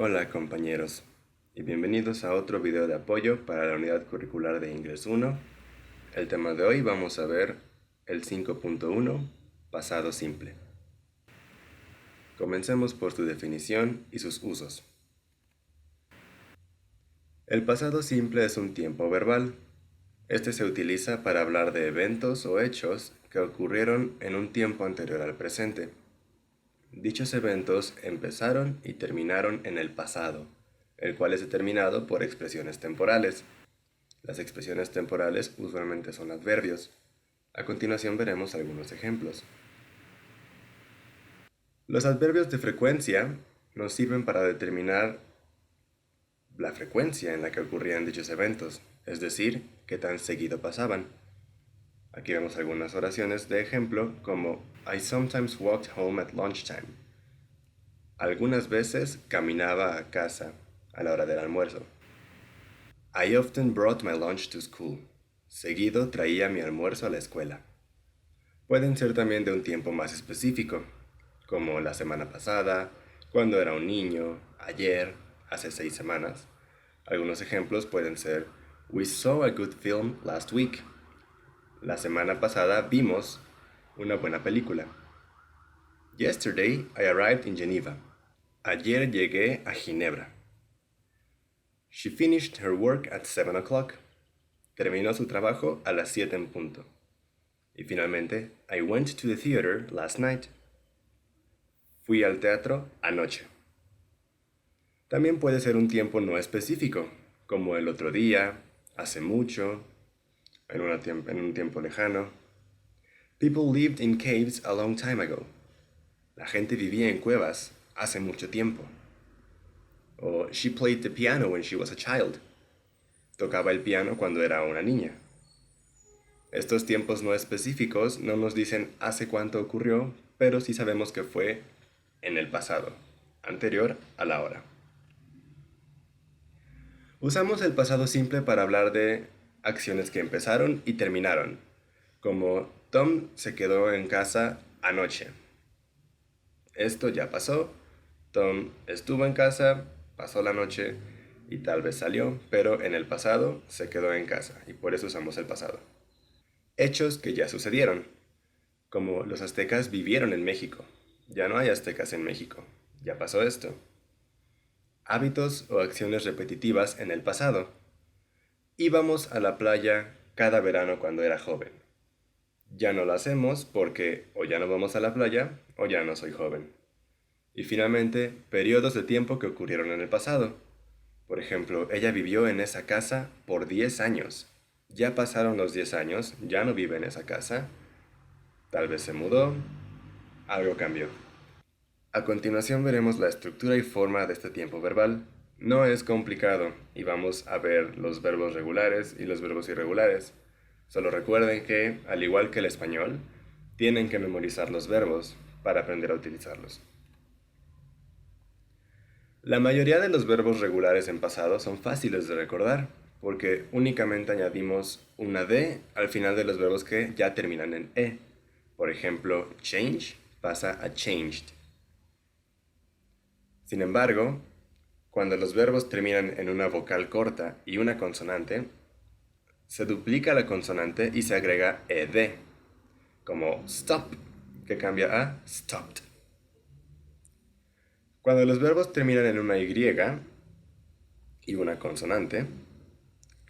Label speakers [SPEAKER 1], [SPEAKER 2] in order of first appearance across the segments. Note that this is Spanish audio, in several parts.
[SPEAKER 1] Hola compañeros y bienvenidos a otro video de apoyo para la unidad curricular de Inglés 1. El tema de hoy vamos a ver el 5.1, pasado simple. Comencemos por su definición y sus usos. El pasado simple es un tiempo verbal. Este se utiliza para hablar de eventos o hechos que ocurrieron en un tiempo anterior al presente. Dichos eventos empezaron y terminaron en el pasado, el cual es determinado por expresiones temporales. Las expresiones temporales usualmente son adverbios. A continuación veremos algunos ejemplos. Los adverbios de frecuencia nos sirven para determinar la frecuencia en la que ocurrían dichos eventos, es decir, qué tan seguido pasaban. Aquí vemos algunas oraciones de ejemplo como I sometimes walked home at lunchtime. Algunas veces caminaba a casa a la hora del almuerzo. I often brought my lunch to school. Seguido traía mi almuerzo a la escuela. Pueden ser también de un tiempo más específico, como la semana pasada, cuando era un niño, ayer, hace 6 semanas. Algunos ejemplos pueden ser We saw a good film last week. La semana pasada vimos una buena película. Yesterday I arrived in Geneva. Ayer llegué a Ginebra. She finished her work at 7 o'clock. Terminó su trabajo a las 7 en punto. Y finalmente, I went to the theater last night. Fui al teatro anoche. También puede ser un tiempo no específico, como el otro día, hace mucho, en un tiempo lejano. People lived in caves a long time ago. La gente vivía en cuevas hace mucho tiempo. O she played the piano when she was a child. Tocaba el piano cuando era una niña. Estos tiempos no específicos no nos dicen hace cuánto ocurrió, pero sí sabemos que fue en el pasado, anterior a la hora. Usamos el pasado simple para hablar de acciones que empezaron y terminaron, como Tom se quedó en casa anoche. Esto ya pasó, Tom estuvo en casa, pasó la noche y tal vez salió, pero en el pasado se quedó en casa y por eso usamos el pasado. Hechos que ya sucedieron, como los aztecas vivieron en México. Ya no hay aztecas en México, ya pasó esto. Hábitos o acciones repetitivas en el pasado. Íbamos a la playa cada verano cuando era joven. Ya no lo hacemos porque o ya no vamos a la playa o ya no soy joven. Y finalmente, periodos de tiempo que ocurrieron en el pasado. Por ejemplo, ella vivió en esa casa por 10 años. Ya pasaron los 10 años, ya no vive en esa casa. Tal vez se mudó, algo cambió. A continuación veremos la estructura y forma de este tiempo verbal. No es complicado y vamos a ver los verbos regulares y los verbos irregulares. Solo recuerden que, al igual que el español, tienen que memorizar los verbos para aprender a utilizarlos. La mayoría de los verbos regulares en pasado son fáciles de recordar, porque únicamente añadimos una D al final de los verbos que ya terminan en E. Por ejemplo, change pasa a changed. Sin embargo, cuando los verbos terminan en una vocal corta y una consonante, se duplica la consonante y se agrega ed, como stop, que cambia a stopped. Cuando los verbos terminan en una Y y una consonante,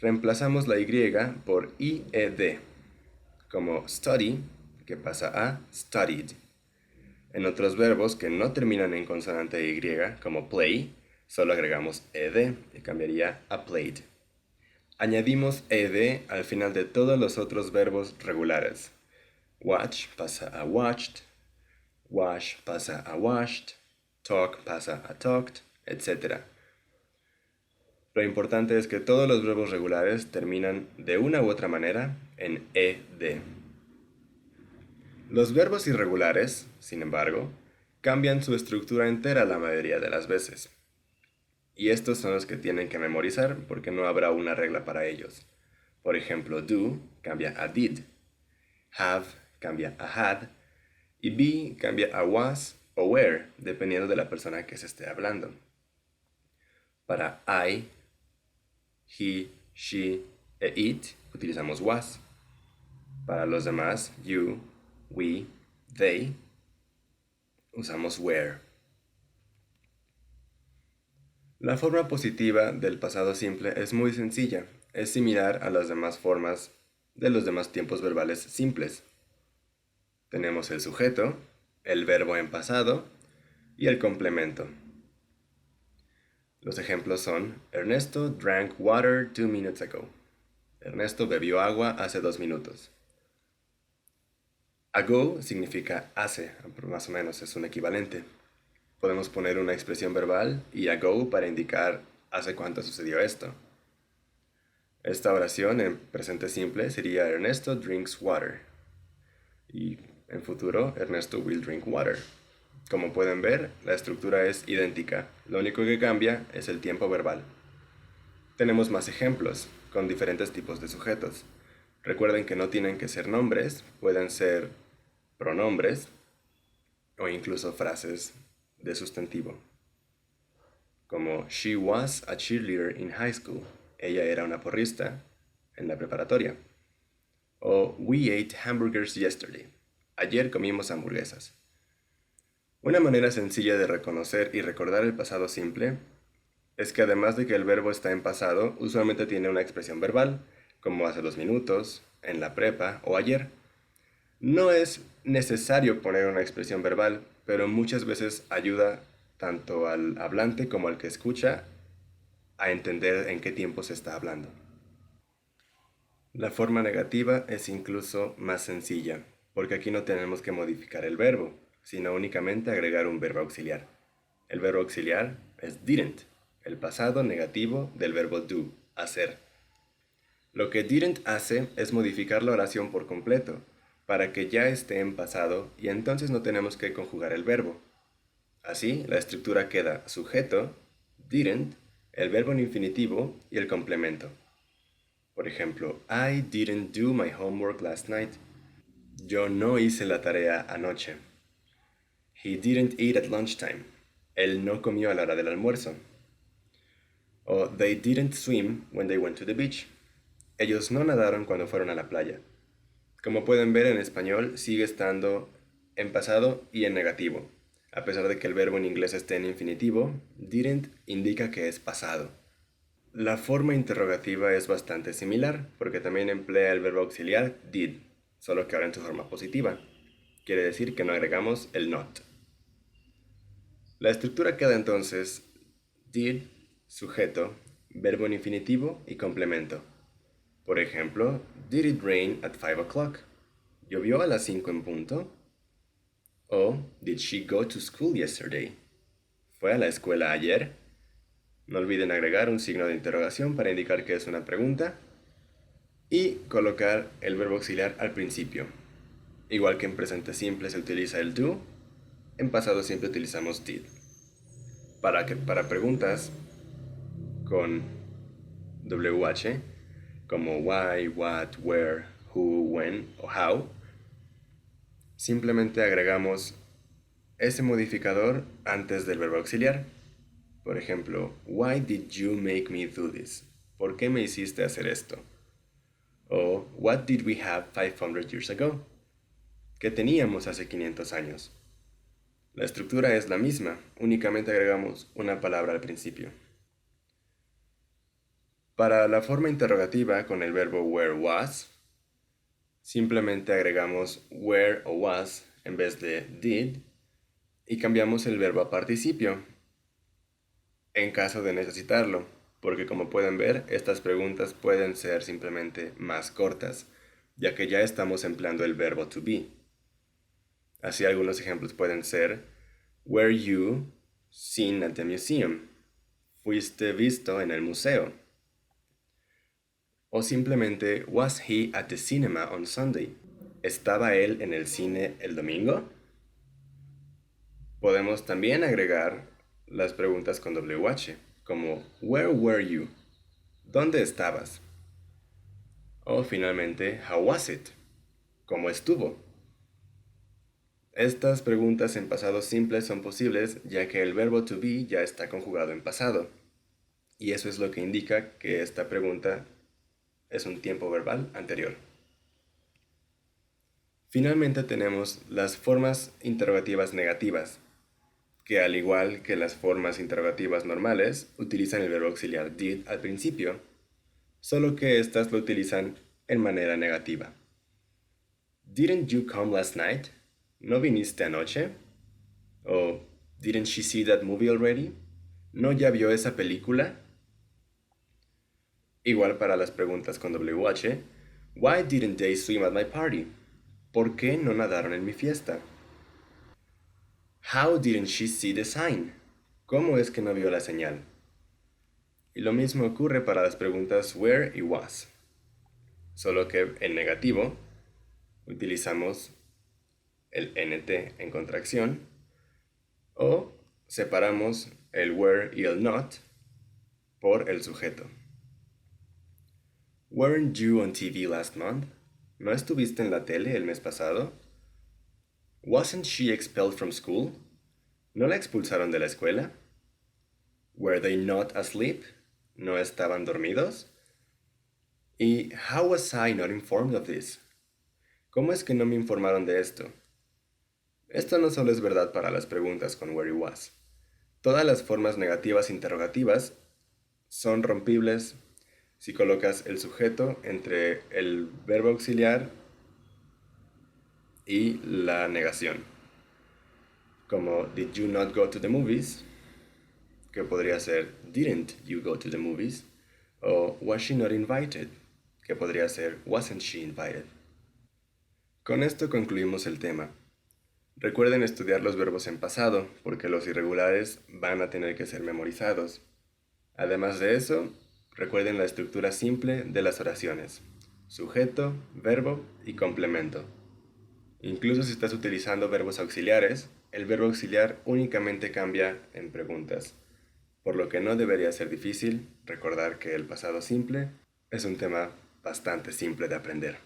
[SPEAKER 1] reemplazamos la Y por IED, como study, que pasa a studied. En otros verbos que no terminan en consonante Y, como play, solo agregamos ed y cambiaría a played. Añadimos ed al final de todos los otros verbos regulares. Watch pasa a watched, wash pasa a washed, talk pasa a talked, etc. Lo importante es que todos los verbos regulares terminan de una u otra manera en ed. Los verbos irregulares, sin embargo, cambian su estructura entera la mayoría de las veces. Y estos son los que tienen que memorizar porque no habrá una regla para ellos. Por ejemplo, do cambia a did, have cambia a had y be cambia a was o were, dependiendo de la persona que se esté hablando. Para I, he, she e it utilizamos was. Para los demás, you, we, they, usamos were. La forma positiva del pasado simple es muy sencilla. Es similar a las demás formas de los demás tiempos verbales simples. Tenemos el sujeto, el verbo en pasado y el complemento. Los ejemplos son: Ernesto drank water 2 minutes ago. Ernesto bebió agua hace 2 minutos. Ago significa hace, más o menos es un equivalente. Podemos poner una expresión verbal y ago para indicar hace cuánto sucedió esto. Esta oración en presente simple sería Ernesto drinks water. Y en futuro, Ernesto will drink water. Como pueden ver, la estructura es idéntica. Lo único que cambia es el tiempo verbal. Tenemos más ejemplos, con diferentes tipos de sujetos. Recuerden que no tienen que ser nombres, pueden ser pronombres o incluso frases de sustantivo. Como she was a cheerleader in high school. Ella era una porrista en la preparatoria. O we ate hamburgers yesterday. Ayer comimos hamburguesas. Una manera sencilla de reconocer y recordar el pasado simple es que además de que el verbo está en pasado, usualmente tiene una expresión verbal, como hace 2 minutos, en la prepa o ayer. No es necesario poner una expresión verbal, pero muchas veces ayuda tanto al hablante como al que escucha a entender en qué tiempo se está hablando. La forma negativa es incluso más sencilla, porque aquí no tenemos que modificar el verbo, sino únicamente agregar un verbo auxiliar. El verbo auxiliar es didn't, el pasado negativo del verbo do, hacer. Lo que didn't hace es modificar la oración por completo, para que ya esté en pasado y entonces no tenemos que conjugar el verbo. Así, la estructura queda sujeto, didn't, el verbo en infinitivo y el complemento. Por ejemplo, I didn't do my homework last night. Yo no hice la tarea anoche. He didn't eat at lunchtime. Él no comió a la hora del almuerzo. O they didn't swim when they went to the beach. Ellos no nadaron cuando fueron a la playa. Como pueden ver, en español sigue estando en pasado y en negativo. A pesar de que el verbo en inglés esté en infinitivo, didn't indica que es pasado. La forma interrogativa es bastante similar, porque también emplea el verbo auxiliar did, solo que ahora en su forma positiva. Quiere decir que no agregamos el not. La estructura queda entonces did, sujeto, verbo en infinitivo y complemento. Por ejemplo, did it rain at 5 o'clock? ¿Llovió a las 5 en punto? O did she go to school yesterday? ¿Fue a la escuela ayer? No olviden agregar un signo de interrogación para indicar que es una pregunta y colocar el verbo auxiliar al principio. Igual que en presente simple se utiliza el do, en pasado simple utilizamos did. Para preguntas con WH, como why, what, where, who, when o how, simplemente agregamos ese modificador antes del verbo auxiliar. Por ejemplo, why did you make me do this? ¿Por qué me hiciste hacer esto? O what did we have 500 years ago? ¿Qué teníamos hace 500 años? La estructura es la misma, únicamente agregamos una palabra al principio. Para la forma interrogativa con el verbo where was, simplemente agregamos where o was en vez de did y cambiamos el verbo a participio en caso de necesitarlo, porque como pueden ver, estas preguntas pueden ser simplemente más cortas, ya que ya estamos empleando el verbo to be. Así algunos ejemplos pueden ser: were you seen at the museum? ¿Fuiste visto en el museo? O simplemente, was he at the cinema on Sunday? ¿Estaba él en el cine el domingo? Podemos también agregar las preguntas con WH, como where were you? ¿Dónde estabas? O finalmente, how was it? ¿Cómo estuvo? Estas preguntas en pasado simple son posibles ya que el verbo to be ya está conjugado en pasado. y eso es lo que indica que esta pregunta es un tiempo verbal anterior. Finalmente tenemos las formas interrogativas negativas, que al igual que las formas interrogativas normales, utilizan el verbo auxiliar did al principio, solo que estas lo utilizan en manera negativa. Didn't you come last night? ¿No viniste anoche? O didn't she see that movie already? ¿No ya vio esa película? Igual para las preguntas con WH. Why didn't they swim at my party? ¿Por qué no nadaron en mi fiesta? How didn't she see the sign? ¿Cómo es que no vio la señal? Y lo mismo ocurre para las preguntas where y was. Solo que en negativo utilizamos el NT en contracción o separamos el were y el not por el sujeto. Weren't you on TV last month? ¿No estuviste en la tele el mes pasado? Wasn't she expelled from school? ¿No la expulsaron de la escuela? Were they not asleep? ¿No estaban dormidos? ¿Y how was I not informed of this? ¿Cómo es que no me informaron de esto? Esto no solo es verdad para las preguntas con where y was. Todas las formas negativas interrogativas son rompibles si colocas el sujeto entre el verbo auxiliar y la negación. Como did you not go to the movies, que podría ser didn't you go to the movies, o was she not invited, que podría ser wasn't she invited. Con esto concluimos el tema. Recuerden estudiar los verbos en pasado, porque los irregulares van a tener que ser memorizados. Además de eso, recuerden la estructura simple de las oraciones: sujeto, verbo y complemento. Incluso si estás utilizando verbos auxiliares, el verbo auxiliar únicamente cambia en preguntas, por lo que no debería ser difícil recordar que el pasado simple es un tema bastante simple de aprender.